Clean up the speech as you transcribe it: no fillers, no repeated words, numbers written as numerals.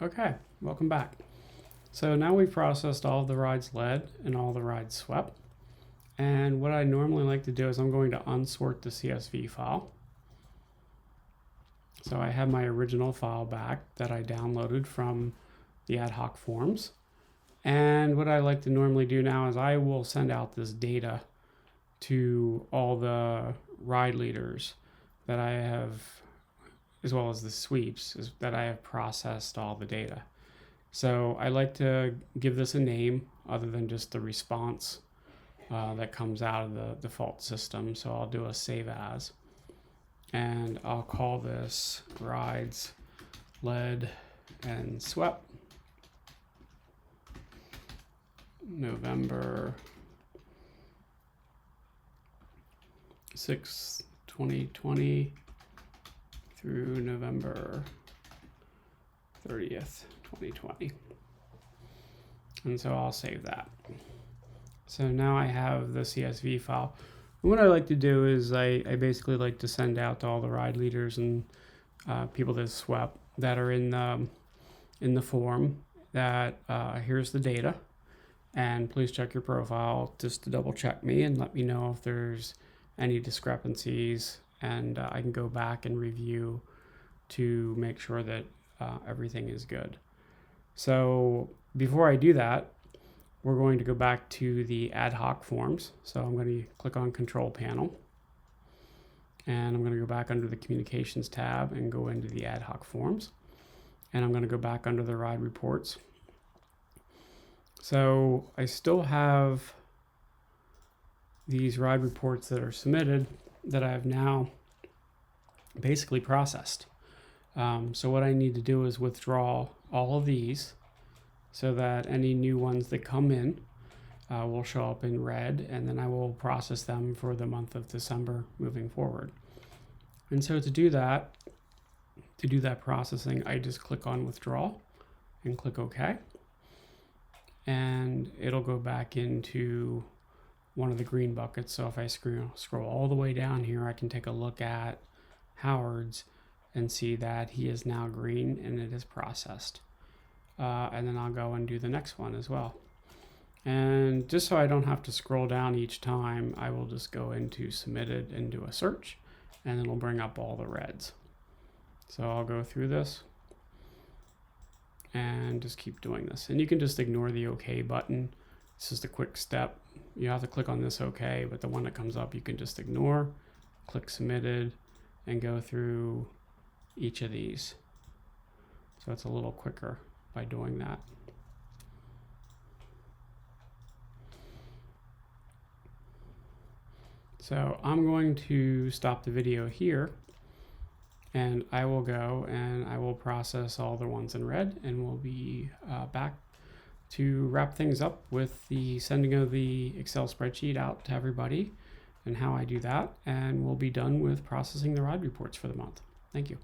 Okay, welcome back. So now we've processed all of the rides led and all the rides swept. And what I normally like to do is I'm going to unsort the CSV file. So I have my original file back that I downloaded from the ad hoc forms. And what I like to normally do now is I will send out this data to all the ride leaders that I have, as well as the sweeps, that I have processed all the data. So I like to give this a name other than just the response that comes out of the default system. So I'll do a save as, and I'll call this rides led and swept November 6th, 2020 through November 30th, 2020. And so I'll save that. So now I have the CSV file. And what I like to do is I basically like to send out to all the ride leaders and people that swept that are in the form that here's the data, and please check your profile just to double check me and let me know if there's any discrepancies, and I can go back and review to make sure that everything is good. So before I do that, we're going to go back to the ad hoc forms. So I'm going to click on Control Panel, and I'm going to go back under the Communications tab and go into the ad hoc forms, and I'm going to go back under the ride reports. So I still have these ride reports that are submitted that I have now basically processed. So what I need to do is withdraw all of these so that any new ones that come in will show up in red, and then I will process them for the month of December moving forward. And so to do that processing, I just click on withdraw and click OK. And it'll go back into one of the green buckets. So if I scroll all the way down here, I can take a look at Howard's and see that he is now green and it is processed. And then I'll go and do the next one as well. And just so I don't have to scroll down each time, I will just go into submitted and do a search, and it'll bring up all the reds. So I'll go through this and just keep doing this. And you can just ignore the OK button. It's just a quick step. You have to click on this OK, but the one that comes up you can just ignore, click submitted, and go through each of these. So it's a little quicker by doing that. So I'm going to stop the video here, and I will go and I will process all the ones in red, and we'll be back to wrap things up with the sending of the Excel spreadsheet out to everybody and how I do that, and we'll be done with processing the ride reports for the month. Thank you.